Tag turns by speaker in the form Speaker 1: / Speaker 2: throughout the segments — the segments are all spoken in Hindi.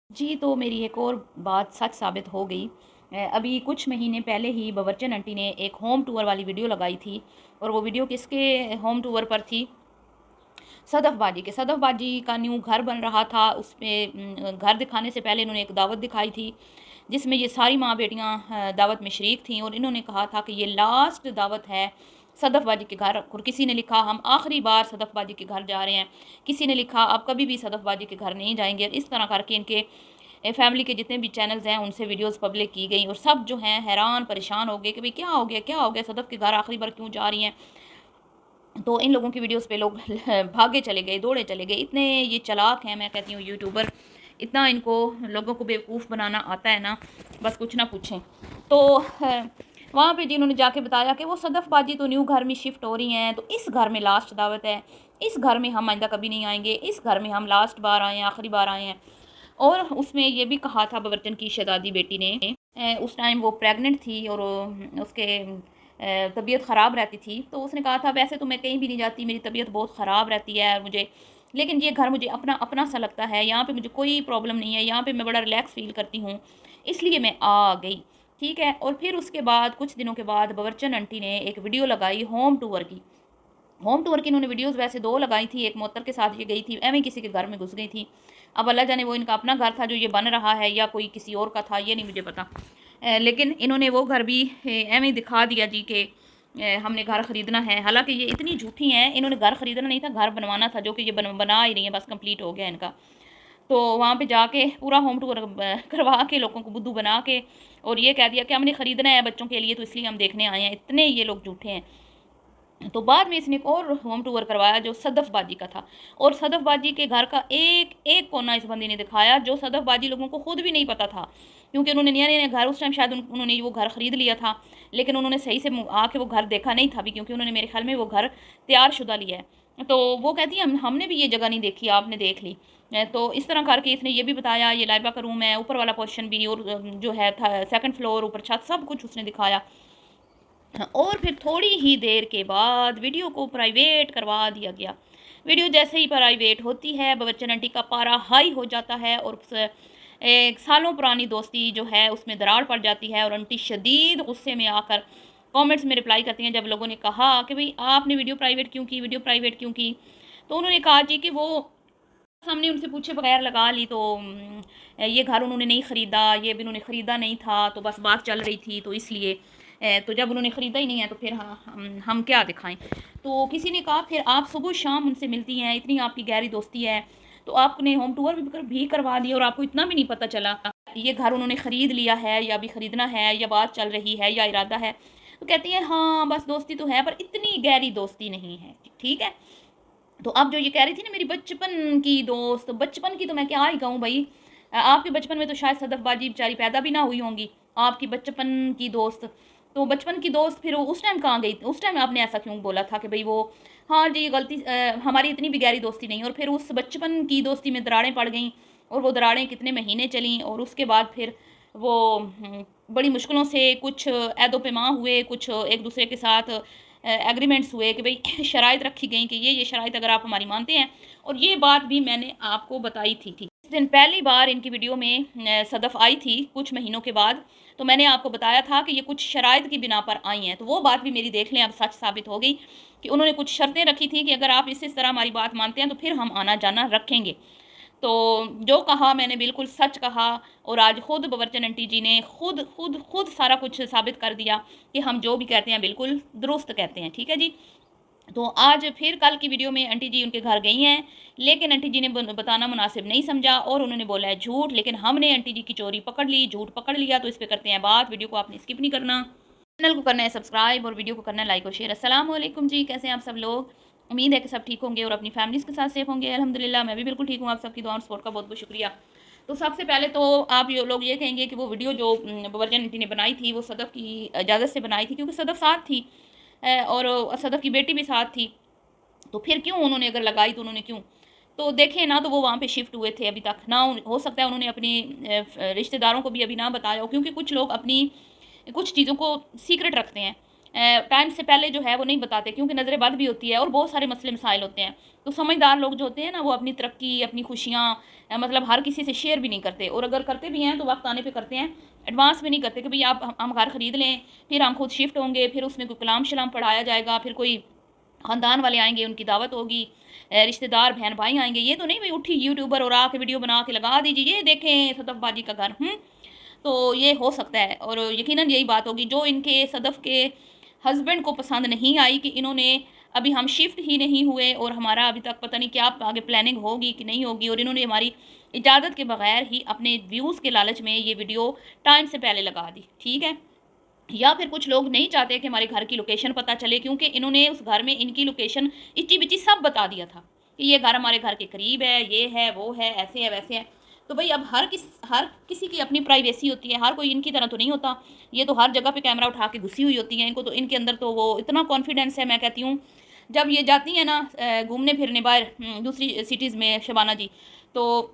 Speaker 1: जी, तो मेरी एक और बात सच साबित हो गई। अभी कुछ महीने पहले ही बावर्चन आंटी ने एक होम टूर वाली वीडियो लगाई थी और वो वीडियो किसके होम टूर पर थी? सदफ़ बाजी के। सदफ़ बाजी का न्यू घर बन रहा था, उसमें घर दिखाने से पहले इन्होंने एक दावत दिखाई थी, जिसमें ये सारी माँ-बेटियाँ दावत में शरीक थीं और इन्होंने कहा था कि ये लास्ट दावत है सदफ़ बाजी के घर। और किसी ने लिखा हम आखिरी बार सदफ़ बाजी के घर जा रहे हैं। किसी ने लिखा अब कभी भी सदफ़ बाजी के घर नहीं जाएँगे। इस तरह करके इनके फैमिली के जितने भी चैनल्स हैं उनसे वीडियोज़ पब्लिक की गई और सब जो हैं हैरान परेशान हो गए कि भई क्या हो गया? क्या हो गया? सदफ़ के घर आखिरी बार क्यों जा रही हैं? तो इन लोगों की वीडियोस पे लोग भागे चले गए, दौड़े चले गए। इतने ये चालाक हैं, मैं कहती हूँ यूट्यूबर, इतना इनको लोगों को बेवकूफ़ बनाना आता है ना, बस कुछ ना पूछें। तो वहाँ पे जिन्होंने जाके बताया कि वो सदफ़ बाजी तो न्यू घर में शिफ्ट हो रही हैं, तो इस घर में लास्ट दावत है, इस घर में हम आइंदा कभी नहीं आएँगे, इस घर में हम लास्ट बार आए हैं, आखिरी बार आए हैं। और उसमें ये भी कहा था बावर्चन की शहज़ादी बेटी ने उस टाइम वो प्रेग्नेंट थी और उसके तबीयत ख़राब रहती थी, तो उसने कहा था वैसे तो मैं कहीं भी नहीं जाती, मेरी तबीयत बहुत ख़राब रहती है मुझे, लेकिन ये घर मुझे अपना अपना सा लगता है, यहाँ पे मुझे कोई प्रॉब्लम नहीं है, यहाँ पे मैं बड़ा रिलैक्स फ़ील करती हूँ, इसलिए मैं आ गई। ठीक है? और फिर उसके बाद कुछ दिनों के बाद बावर्चन आंटी ने एक वीडियो लगाई होम टूर की। होम टूर की इन्होंने वीडियोज़ वैसे 2 लगाई थी, एक मुअत्तर के साथ ये गई थी, एवें ही किसी के घर में घुस गई थी। अब अल्लाह जाने वो इनका अपना घर था जो ये बन रहा है या कोई किसी और का था, ये नहीं मुझे पता। लेकिन इन्होंने वो घर भी एवें ही दिखा दिया जी कि हमने घर खरीदना है। हालाँकि ये इतनी झूठी हैं, इन्होंने घर खरीदना नहीं था, घर बनवाना था, जो कि ये बना ही रही हैं, बस कंप्लीट हो गया इनका। तो वहाँ पे जाके पूरा होम टूर करवा के लोगों को बुद्धू बना के और ये कह दिया कि हमने खरीदना है बच्चों के लिए, तो इसलिए हम देखने आए हैं। इतने ये लोग झूठे हैं। तो बाद में इसने एक और होम टूर करवाया जो सदफ़ बाजी का था और सदफ़ बाजी के घर का एक-एक कोना इस बंदी ने दिखाया जो सदफ़ बाजी लोगों को खुद भी नहीं पता था। क्योंकि उन्होंने नया-नया घर उस टाइम शायद उन्होंने वो घर खरीद लिया था, लेकिन उन्होंने सही से आके वो घर देखा नहीं था अभी क्योंकि उन्होंने मेरे ख़्याल में वो घर तैयार-शुदा लिया है। तो वो कहती है हमने भी ये जगह नहीं देखी, आपने देख ली। तो इस तरह करके इसने ये भी बताया ये लाइबा का रूम है, ऊपर वाला पोर्शन भी और जो है था 2nd फ्लोर ऊपर छत सब कुछ उसने दिखाया। और फिर थोड़ी ही देर के बाद वीडियो को प्राइवेट करवा दिया गया। वीडियो जैसे ही प्राइवेट होती है बच्चन आंटी का पारा हाई हो जाता है और एक सालों पुरानी दोस्ती जो है उसमें दरार पड़ जाती है और आंटी शदीद गुस्से में आकर कमेंट्स में रिप्लाई करती हैं जब लोगों ने कहा कि भाई आपने वीडियो प्राइवेट क्यों की, वीडियो प्राइवेट क्यों की। तो उन्होंने कहा जी कि वो हमने उनसे पूछे बगैर लगा ली तो ये घर उन्होंने नहीं ख़रीदा, ये भी उन्होंने ख़रीदा नहीं था, तो बस बात चल रही थी तो इसलिए तो जब उन्होंने ख़रीदा ही नहीं है तो फिर हम क्या दिखाएँ। तो किसी ने कहा फिर आप सुबह-शाम उनसे मिलती हैं, इतनी आपकी गहरी दोस्ती है, तो आपने होम टूर भी करवा दिया और आपको इतना भी नहीं पता चला, ये घर उन्होंने ख़रीद लिया है या अभी ख़रीदना है या बात चल रही है या इरादा है। तो कहती हैं हाँ, बस दोस्ती तो है पर इतनी गहरी दोस्ती नहीं है। ठीक है? तो अब जो ये कह रही थी ना मेरी बचपन की दोस्त, बचपन की तो मैं क्या ही कहूँ भई। आपके बचपन में तो शायद सदफ़ बाजी बेचारी पैदा भी ना हुई होंगी, आपकी बचपन की दोस्त। तो बचपन की दोस्त फिर वो उस टाइम कहाँ गई? उस टाइम आपने ऐसा क्यों बोला था कि भई वो हाँ जी, गलती हमारी इतनी भी गहरी दोस्ती नहीं और फिर उस बचपन की दोस्ती में दरारें पड़ गईं और वो दरारें कितने महीने चलीं और उसके बाद फिर वो बड़ी मुश्किलों से कुछ ऐदो-पेमा हुए, कुछ एक-दूसरे के साथ एग्रीमेंट्स हुए कि भई शराइत रखी गई कि ये शराइत अगर आप हमारी मानते हैं और ये बात भी मैंने आपको बताई थी। इस दिन पहली बार इनकी वीडियो में सदफ़ आई थी कुछ महीनों के बाद, तो मैंने आपको बताया था कि ये कुछ शराइत की बिना पर आई हैं। तो वो बात भी मेरी देख लें अब सच साबित हो गई कि उन्होंने कुछ शर्तें रखी थी कि अगर आप इस तरह हमारी बात मानते हैं तो फिर हम आना-जाना रखेंगे। तो जो कहा मैंने बिल्कुल सच कहा और आज खुद बावर्चन आंटी जी ने खुद सारा कुछ साबित कर दिया कि हम जो भी कहते हैं बिल्कुल दुरुस्त कहते हैं। ठीक है जी? तो आज फिर कल की वीडियो में आंटी जी उनके घर गई हैं, लेकिन आंटी जी ने बताना मुनासिब नहीं समझा और उन्होंने बोला है झूठ, लेकिन हमने आंटी जी की चोरी पकड़ ली, झूठ पकड़ लिया, तो इस पे करते हैं बात। वीडियो को आपने स्किप नहीं करना, चैनल को करना है सब्सक्राइब और वीडियो को करना है लाइक और शेयर। अस्सलाम वालेकुम जी, कैसे हैं आप सब लोग? उम्मीद है कि सब ठीक होंगे और अपनी फैमिलीज़ के साथ सेफ होंगे। अल्हम्दुलिल्लाह मैं भी बिल्कुल ठीक हूँ, आप सबकी दुआ और सपोर्ट का बहुत-बहुत शुक्रिया। तो सबसे पहले तो आप ये लोग ये कहेंगे कि वो वीडियो जो बावर्चन आंटी ने बनाई थी, वो सदफ़ की इजाज़त से बनाई थी क्योंकि सदफ़ साथ थी और सदफ़ की बेटी भी साथ थी। तो फिर क्यों उन्होंने अगर लगाई तो उन्होंने क्यों? तो देखें ना तो वो वहाँ पे शिफ्ट हुए थे अभी तक, ना हो सकता है उन्होंने अपने रिश्तेदारों को भी अभी ना बताया हो क्योंकि कुछ लोग अपनी कुछ चीज़ों को सीक्रेट रखते हैं। टाइम से पहले जो है वो नहीं बताते, क्योंकि नज़र बद भी होती है और बहुत सारे मसले मसाइल होते हैं। तो समझदार लोग जो होते हैं ना, वो अपनी तरक्की, अपनी खुशियाँ मतलब हर किसी से शेयर भी नहीं करते, और अगर करते भी हैं तो वक्त आने पे करते हैं, एडवांस में नहीं करते कि भाई आप हम घर ख़रीद लें, फिर हम खुद शिफ्ट होंगे, फिर उसमें कोई कलाम शलाम पढ़ाया जाएगा, फिर कोई ख़ानदान वाले आएंगे, उनकी दावत होगी, रिश्तेदार बहन भाई आएंगे। ये तो नहीं भाई उठी यूट्यूबर और आके वीडियो बना के लगा दीजिए, ये देखें सदफ बाजी का घर। तो ये हो सकता है, और यकीनन यही बात होगी जो इनके सदफ़ के हस्बैंड को पसंद नहीं आई कि इन्होंने अभी हम शिफ्ट ही नहीं हुए और हमारा अभी तक पता नहीं क्या आगे प्लानिंग होगी कि नहीं होगी, और इन्होंने हमारी इजाज़त के बगैर ही अपने व्यूज़ के लालच में ये वीडियो टाइम से पहले लगा दी, ठीक है। या फिर कुछ लोग नहीं चाहते कि हमारे घर की लोकेशन पता चले, क्योंकि इन्होंने उस घर में इनकी लोकेशन इच्ची बिच्ची सब बता दिया था कि ये घर हमारे घर के करीब है, ये है, वो है, ऐसे है, वैसे है। तो भाई अब हर किसी की अपनी प्राइवेसी होती है, हर कोई इनकी तरह तो नहीं होता। ये तो हर जगह पे कैमरा उठा के घुसी हुई होती हैं, इनको तो इनके अंदर तो वो इतना कॉन्फिडेंस है। मैं कहती हूँ जब ये जाती हैं ना घूमने फिरने बाहर दूसरी सिटीज़ में शबाना जी, तो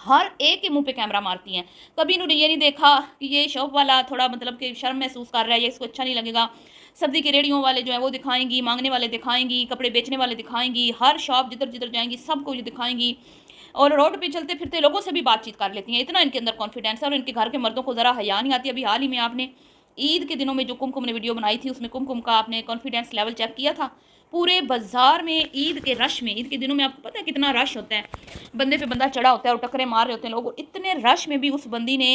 Speaker 1: हर एक के मुंह पे कैमरा मारती हैं। कभी इन्होंने ये नहीं देखा कि ये शॉप वाला थोड़ा मतलब कि शर्म महसूस कर रहा है या इसको अच्छा नहीं लगेगा। सब्ज़ी की रेहड़ियों वाले जो है वो दिखाएँगी, माँगने वाले दिखाएँगी, कपड़े बेचने वाले दिखाएँगी, हर शॉप जिधर-जिधर जाएँगी सबको ये दिखाएँगी, और रोड पे चलते-फिरते लोगों से भी बातचीत कर लेती हैं। इतना इनके अंदर कॉन्फिडेंस है, और इनके घर के मर्दों को ज़रा हया नहीं आती। अभी हाल ही में आपने ईद के दिनों में जो कुमकुम ने वीडियो बनाई थी, उसमें कुमकुम का आपने कॉन्फिडेंस लेवल चेक किया था? पूरे बाज़ार में ईद के रश में, ईद के दिनों में आपको पता है कितना रश होता है, बंदे पे बंदा चढ़ा होता है और टक्करें मार रहे होते हैं लोग, और इतने रश में भी उस बंदी ने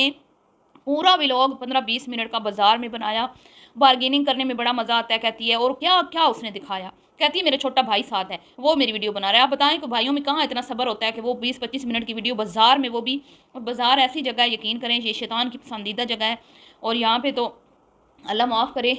Speaker 1: पूरा व्लॉग 15-20 मिनट का बाज़ार में बनाया। बार्गेनिंग करने में बड़ा मज़ा आता है कहती है, और क्या-क्या उसने दिखाया। कहती है मेरा छोटा भाई साथ है, वो मेरी वीडियो बना रहा है। आप बताएँ कि भाइयों में कहाँ इतना सब्र होता है कि वो 20-25 मिनट की वीडियो बाज़ार में, वो भी, और बाज़ार ऐसी जगह है, यकीन करें ये शैतान की पसंदीदा जगह है, और यहाँ पे तो अल्लाह माफ़ करे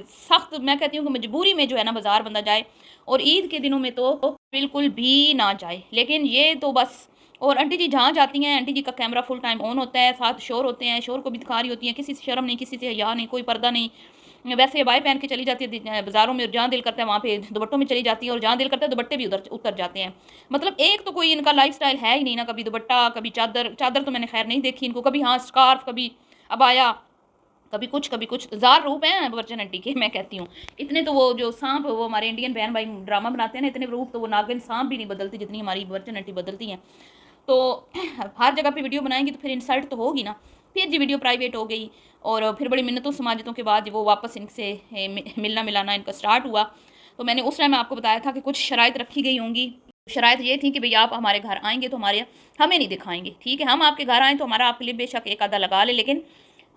Speaker 1: सख्त मैं कहती हूँ कि मजबूरी में जो है ना बाज़ार बंदा जाए, और ईद के दिनों में तो बिल्कुल भी ना जाए। लेकिन ये तो बस, और आंटी जी जहाँ जाती हैं, आंटी जी का कैमरा फुल टाइम ऑन होता है, साथ शोर होते हैं, शोर को भी दिखा रही होती हैं, किसी से शर्म नहीं, किसी से हया नहीं, कोई पर्दा नहीं। वैसे अबाएँ पहन के चली जाती है बाज़ारों में, और जहाँ दिल करता है वहाँ पे दुपट्टों में चली जाती है, और जहाँ दिल करता है दुपट्टे भी उधर उतर जाते हैं। मतलब एक तो कोई इनका लाइफ़स्टाइल है ही नहीं ना, कभी दुपट्टा, कभी चादर, चादर तो मैंने खैर नहीं देखी इनको, कभी हाँ स्कार्फ़, कभी अबाया, कभी कुछ ज़ार रूप हैं बच्चन आंटी के। मैं कहती हूँ इतने तो वो जो सांप, वो हमारे इंडियन बहन भाई ड्रामा बनाते हैं ना, इतने रूप तो वो नागिन सांप भी नहीं बदलती जितनी हमारी बच्चन आंटी बदलती हैं। तो हर जगह पे वीडियो बनाएंगी तो फिर इंसल्ट तो होगी ना। फिर जी वीडियो प्राइवेट हो गई, और फिर बड़ी मिन्नतों समाजतों के बाद वो वापस इनसे मिलना मिलाना इनका स्टार्ट हुआ। तो मैंने उस टाइम आपको बताया था कि कुछ शराइत रखी गई होंगी। शराइत ये थी कि भई आप हमारे घर आएँगे तो हमें नहीं दिखाएँगे, ठीक है? हम आपके घर आएँ तो हमारा आपके लिए बेशक एक आधा लगा लें, लेकिन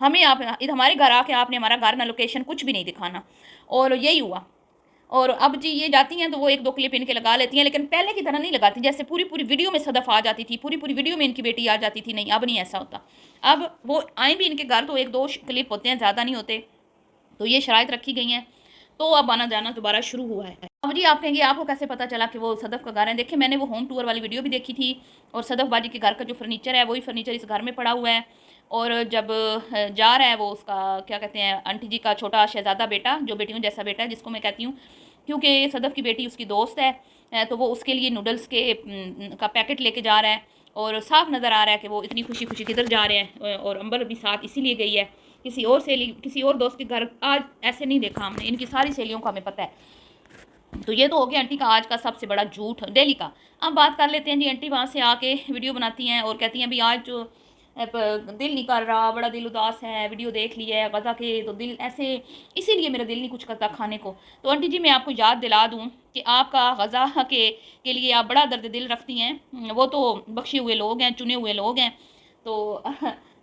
Speaker 1: हमें आप हमारे घर आके आपने हमारा घर ना लोकेशन कुछ भी नहीं दिखाना। और यही हुआ। और अब जी ये जाती हैं तो वो 1-2 क्लिप इनके लगा लेती हैं, लेकिन पहले की तरह नहीं लगाती, जैसे पूरी-पूरी वीडियो में सदफ़ आ जाती थी, पूरी-पूरी वीडियो में इनकी बेटी आ जाती थी, नहीं अब नहीं ऐसा होता। अब वो आएँ भी इनके घर तो 1-2 क्लिप होते हैं, ज़्यादा नहीं होते। तो ये शराइत रखी गई हैं, तो अब आना-जाना दोबारा शुरू हुआ है। अब जी आप कहेंगे आपको कैसे पता चला कि वो सदफ़ का घर है? देखिए मैंने वो होम टूर वाली वीडियो भी देखी थी, और सदफ़ बाजी के घर का जो फर्नीचर है वही फर्नीचर इस घर में पड़ा हुआ है। और जब जा रहा है वो, उसका क्या कहते हैं, आंटी जी का छोटा शहज़ादा बेटा, जो बेटियों जैसा बेटा है जिसको मैं कहती हूँ, क्योंकि सदफ़ की बेटी उसकी दोस्त है, तो वो उसके लिए नूडल्स के का पैकेट लेके जा रहा है, और साफ नज़र आ रहा है कि वो इतनी खुशी-खुशी किधर जा रहे हैं, और अंबर भी साथ इसीलिए गई है। किसी और सहेली, किसी और दोस्त के घर आज ऐसे नहीं देखा हमने, इनकी सारी सहेलियों का हमें पता है। तो ये तो हो गया आंटी का आज का सबसे बड़ा झूठ डेली का। अब बात कर लेते हैं जी, आंटी वहाँ से आके वीडियो बनाती हैं और कहती हैं, भाई आज जो दिल नहीं कर रहा, बड़ा दिल उदास है, वीडियो देख ली है गज़ा के तो दिल ऐसे, इसीलिए मेरा दिल नहीं कुछ करता खाने को। तो आंटी जी मैं आपको याद दिला दूँ कि आपका गज़ा के लिए आप बड़ा दर्द दिल रखती हैं, वो तो बख्शे हुए लोग हैं, चुने हुए लोग हैं। तो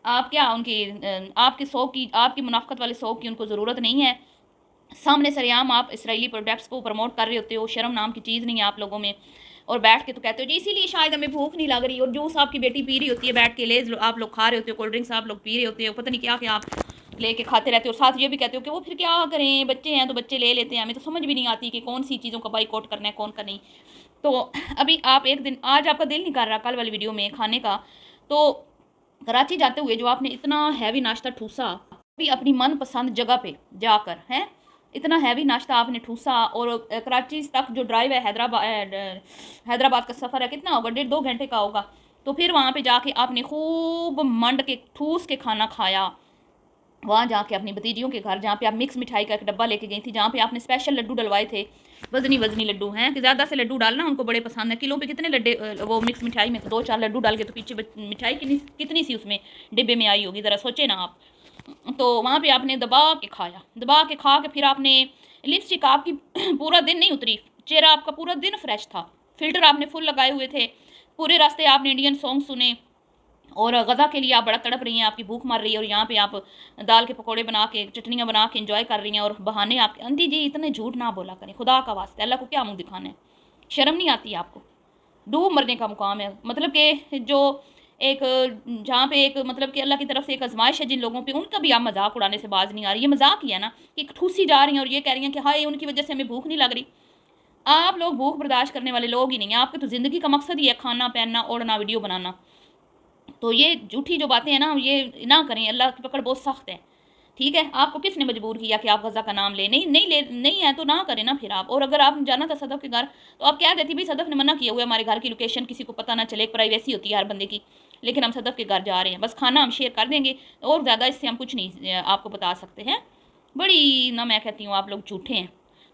Speaker 1: आप क्या उनकी आपके शौक़ की, आपकी मुनाफ़क़त वाले शौक़ की उनको ज़रूरत नहीं है। सामने सरेआम आप इसराइली प्रोडक्ट्स को प्रमोट कर रहे होते हो, शर्म नाम की चीज़ नहीं है आप लोगों में, और बैठ के तो कहते हो जी इसीलिए शायद हमें भूख नहीं लग रही, और जूस आपकी बेटी पी रही होती है बैठ के, लेज़ आप लोग खा रहे होते हो, कोल्ड ड्रिंक्स आप लोग पी रहे होते हो, पता नहीं क्या-क्या आप लेके खाते रहते हो, और साथ ये भी कहते हो कि वो फिर क्या करें, बच्चे हैं तो बच्चे ले लेते हैं, हमें तो समझ भी नहीं आती कि कौन सी चीज़ों का बाइकआउट करना है, कौन का नहीं। तो अभी आप एक दिन, आज आपका दिल नहीं कर रहा कल वाली वीडियो में खाने का, तो कराची जाते हुए जो आपने इतना हैवी नाश्ता ठूसा, भी अपनी मनपसंद जगह पे जाकर, हैं इतना हैवी नाश्ता आपने ठूसा, और कराची तक जो ड्राइव है, हैदराबाद का सफ़र है, कितना होगा, 1.5-2 घंटे का होगा। तो फिर वहाँ पे जाके आपने खूब मंड के ठूस के खाना खाया, वहाँ जाके अपनी भतीजियों के घर, जहाँ पे आप मिक्स मिठाई का एक डब्बा लेके गई थी, जहाँ पे आपने स्पेशल लड्डू डलवाए थे, वजनी वजनी लड्डू हैं कि ज़्यादा से लड्डू डालना, उनको बड़े पसंद है। किलो पे कितने लड्डे वो मिक्स मिठाई में 2-4 लड्डू डाल के तो पीछे मिठाई कितनी सी उसमें डिब्बे में आई होगी, ज़रा सोचे ना आप। तो वहाँ पे आपने दबा के खाया, दबा के खा के फिर आपने लिपस्टिक आपकी पूरा दिन नहीं उतरी, चेहरा आपका पूरा दिन फ्रेश था, फ़िल्टर आपने फुल लगाए हुए थे, पूरे रास्ते आपने इंडियन सॉन्ग सुने, और गज़ा के लिए आप बड़ा तड़प रही हैं, आपकी भूख मार रही है, और यहाँ पे आप दाल के पकोड़े बना के, चटनियाँ बना के एंजॉय कर रही हैं, और बहाने आपके। आंटी जी इतने झूठ ना बोला करें, खुदा का वास्ते, अल्लाह को क्या मुंह दिखाना है, शर्म नहीं आती आपको? डूब मरने का मुकाम है। मतलब कि जो एक जहाँ पे एक मतलब कि अल्लाह की तरफ से एक आजमाइश है जिन लोगों पे, उनका भी आप मजाक उड़ाने से बाज नहीं आ रही। ये मजाक ही है ना कि ठूसी जा रही हैं और ये कह रही हैं कि हाय उनकी वजह से हमें भूख नहीं लग रही। आप लोग भूख बर्दाश्त करने वाले लोग ही नहीं हैं, आपकी तो ज़िंदगी का मकसद ही है खाना पहनना ओढ़ना वीडियो बनाना। तो ये झूठी जो बातें हैं ना, ये ना करें, अल्लाह की पकड़ बहुत सख्त है। ठीक है, आपको किसने मजबूर किया कि आप गज़ा का नाम लें? नहीं है तो ना करें ना फिर आप। और अगर आपने जाना था सदफ़ के घर तो आप कह देती भाई सदफ़ ने मना किया हुआ है, हमारे घर की लोकेशन किसी को पता ना चले, एक प्राइवेसी होती है हर बंदे की, लेकिन हम सदफ़ के घर जा रहे हैं, बस खाना हम शेयर कर देंगे, और ज़्यादा इससे हम कुछ नहीं आपको बता सकते हैं। बड़ी ना मैं कहती हूँ आप लोग झूठे हैं।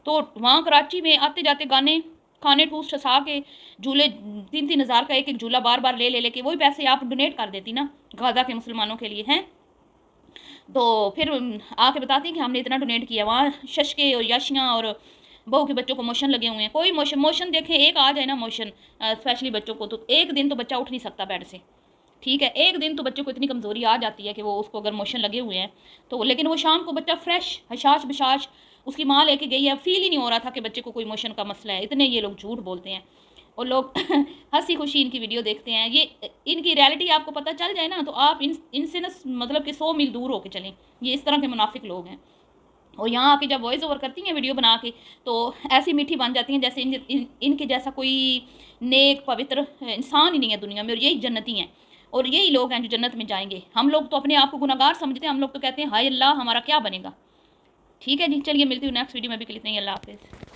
Speaker 1: तो वहाँ कराची में आते जाते गाने खाने ठूस ठसा के झूले 3-3 हज़ार का एक एक झूला बार बार ले लेके वही पैसे आप डोनेट कर देती ना गाज़ा के मुसलमानों के लिए हैं। तो फिर आके बताती हैं कि हमने इतना डोनेट किया। वहाँ शशके और याशियाँ और बहू के बच्चों को मोशन लगे हुए हैं। कोई मोशन देखें, एक आ जाए ना मोशन, स्पेशली बच्चों को, तो एक दिन तो बच्चा उठ नहीं सकता बेड से। ठीक है, एक दिन तो बच्चे को इतनी कमज़ोरी आ जाती है कि वो उसको अगर मोशन लगे हुए हैं तो, लेकिन वो शाम को बच्चा फ्रेश हशाश बशाश, उसकी माँ लेके गई है, फील ही नहीं हो रहा था कि बच्चे को कोई मोशन का मसला है। इतने ये लोग झूठ बोलते हैं और लोग हंसी खुशी इनकी वीडियो देखते हैं। ये इनकी रियलिटी आपको पता चल जाए ना तो आप इनसे ना मतलब कि 100 मील दूर होके चलें। ये इस तरह के मुनाफिक लोग हैं। और यहाँ आके जब वॉइस ओवर करती हैं वीडियो बना के तो ऐसी मीठी बन जाती हैं जैसे इनके जैसा कोई नेक पवित्र इंसान ही नहीं है दुनिया में, और यही जन्नती हैं और यही लोग हैं जो जन्नत में जाएंगे। हम लोग तो अपने आप को गुनाहगार समझते हैं, हम लोग तो कहते हैं हाय अल्लाह हमारा क्या बनेगा। ठीक है जी, चलिए मिलती हूँ नेक्स्ट वीडियो में, भी के लिए इतना ही, अल्लाह हाफिज़।